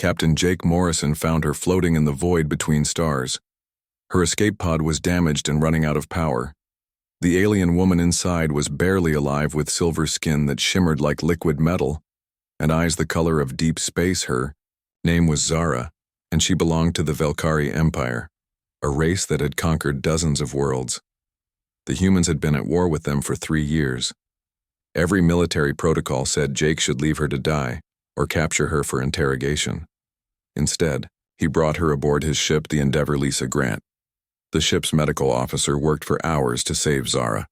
Captain Jake Morrison found her floating in the void between stars. Her escape pod was damaged and running out of power. The alien woman inside was barely alive with silver skin that shimmered like liquid metal, and eyes the color of deep space. Her name was Zara, and she belonged to the Velkari Empire, a race that had conquered dozens of worlds. The humans had been at war with them for 3 years. Every military protocol said Jake should leave her to die or capture her for interrogation. Instead, he brought her aboard his ship, the Endeavor Lisa Grant. The ship's medical officer worked for hours to save Zara.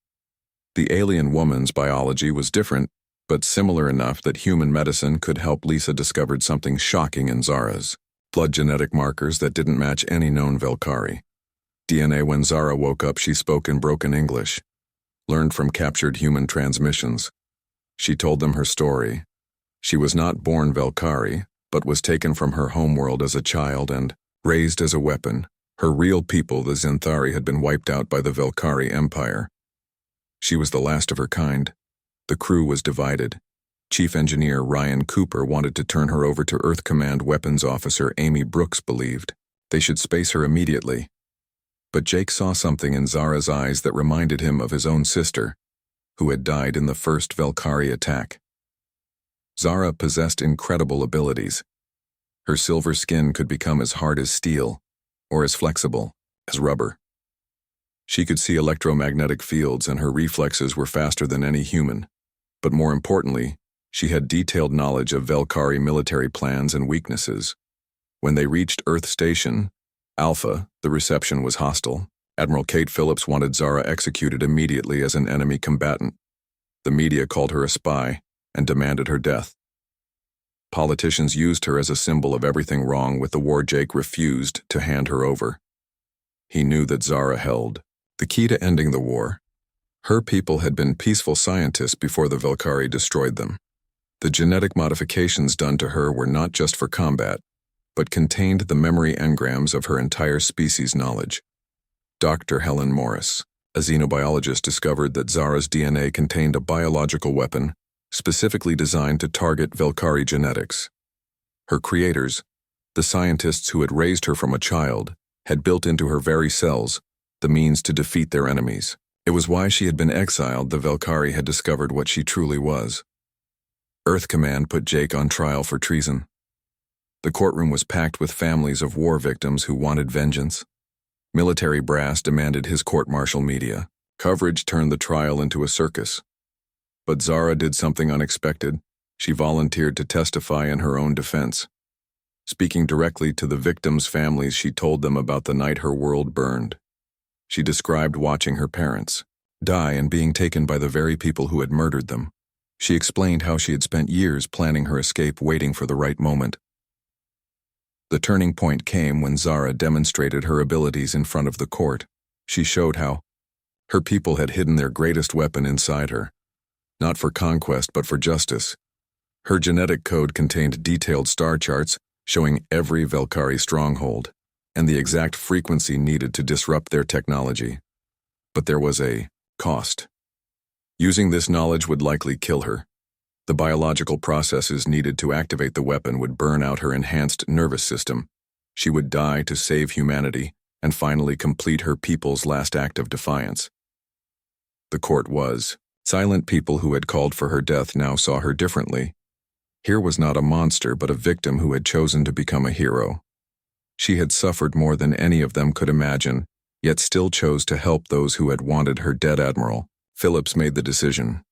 The alien woman's biology was different, but similar enough that human medicine could help. Lisa discovered something shocking in Zara's blood genetic markers that didn't match any known Velkari DNA. When Zara woke up, she spoke in broken English, learned from captured human transmissions. She told them her story. She was not born Velkari, but was taken from her homeworld as a child and raised as a weapon. Her real people, the Zinthari, had been wiped out by the Velkari Empire. She was the last of her kind. The crew was divided. Chief Engineer Ryan Cooper wanted to turn her over to Earth Command Weapons Officer Amy Brooks believed they should space her immediately. But Jake saw something in Zara's eyes that reminded him of his own sister, who had died in the first Velkari attack. Zara possessed incredible abilities. Her silver skin could become as hard as steel, or as flexible as rubber. She could see electromagnetic fields, and her reflexes were faster than any human. But more importantly, she had detailed knowledge of Velkari military plans and weaknesses. When they reached Earth Station Alpha, the reception was hostile. Admiral Kate Phillips wanted Zara executed immediately as an enemy combatant. The media called her a spy and demanded her death. Politicians used her as a symbol of everything wrong with the war. Jake refused to hand her over. He knew that Zara held the key to ending the war. Her people had been peaceful scientists before the Velkari destroyed them. The genetic modifications done to her were not just for combat, but contained the memory engrams of her entire species' knowledge. Dr. Helen Morris, a xenobiologist, discovered that Zara's DNA contained a biological weapon specifically designed to target Velkari genetics. Her creators, the scientists who had raised her from a child, had built into her very cells the means to defeat their enemies. It was why she had been exiled. The Velkari had discovered what she truly was. Earth Command put Jake on trial for treason. The courtroom was packed with families of war victims who wanted vengeance. Military brass demanded his court-martial. Media coverage turned the trial into a circus. But Zara did something unexpected. She volunteered to testify in her own defense. Speaking directly to the victims' families, she told them about the night her world burned. She described watching her parents die and being taken by the very people who had murdered them. She explained how she had spent years planning her escape, waiting for the right moment. The turning point came when Zara demonstrated her abilities in front of the court. She showed how her people had hidden their greatest weapon inside her, not for conquest but for justice. Her genetic code contained detailed star charts showing every Velkari stronghold and the exact frequency needed to disrupt their technology. But there was a cost. Using this knowledge would likely kill her. The biological processes needed to activate the weapon would burn out her enhanced nervous system. She would die to save humanity and finally complete her people's last act of defiance. The court was silent. People who had called for her death now saw her differently. Here was not a monster but a victim who had chosen to become a hero. She had suffered more than any of them could imagine, yet still chose to help those who had wanted her dead. Admiral Phillips made the decision.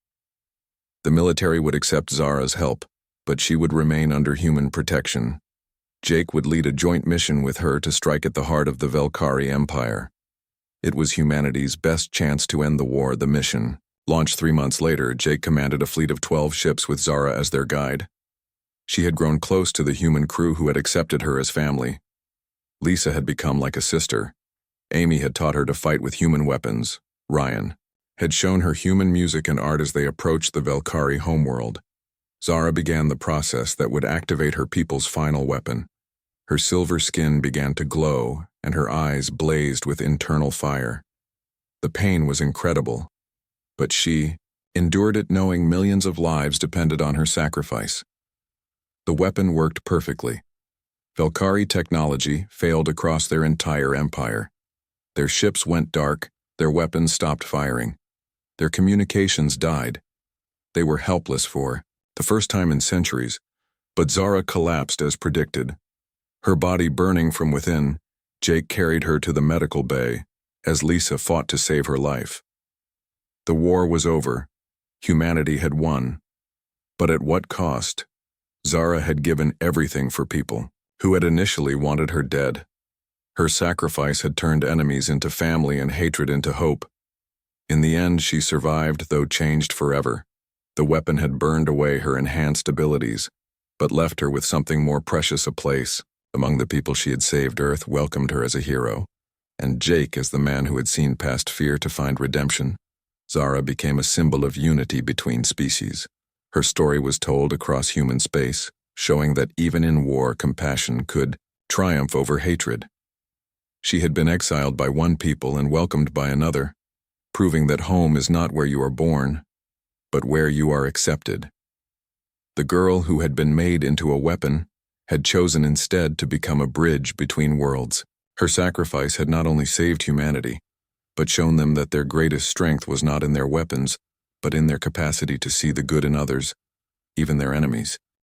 The military would accept Zara's help, but she would remain under human protection. Jake would lead a joint mission with her to strike at the heart of the Velkari Empire. It was humanity's best chance to end the war. The mission launched 3 months later. Jake commanded a fleet of 12 ships with Zara as their guide. She had grown close to the human crew who had accepted her as family. Lisa had become like a sister. Amy had taught her to fight with human weapons. Ryan had shown her human music and art as they approached the Velkari homeworld. Zara began the process that would activate her people's final weapon. Her silver skin began to glow, and her eyes blazed with internal fire. The pain was incredible, but she endured it knowing millions of lives depended on her sacrifice. The weapon worked perfectly. Velkari technology failed across their entire empire. Their ships went dark, their weapons stopped firing. Their communications died. They were helpless for the first time in centuries, but Zara collapsed as predicted. Her body burning from within, Jake carried her to the medical bay as Lisa fought to save her life. The war was over. Humanity had won. But at what cost? Zara had given everything for people who had initially wanted her dead. Her sacrifice had turned enemies into family and hatred into hope. In the end, she survived, though changed forever. The weapon had burned away her enhanced abilities, but left her with something more precious a place. Among the people she had saved, Earth welcomed her as a hero, and Jake as the man who had seen past fear to find redemption. Zara became a symbol of unity between species. Her story was told across human space, showing that even in war, compassion could triumph over hatred. She had been exiled by one people and welcomed by another, proving that home is not where you are born, but where you are accepted. The girl who had been made into a weapon had chosen instead to become a bridge between worlds. Her sacrifice had not only saved humanity, but shown them that their greatest strength was not in their weapons, but in their capacity to see the good in others, even their enemies.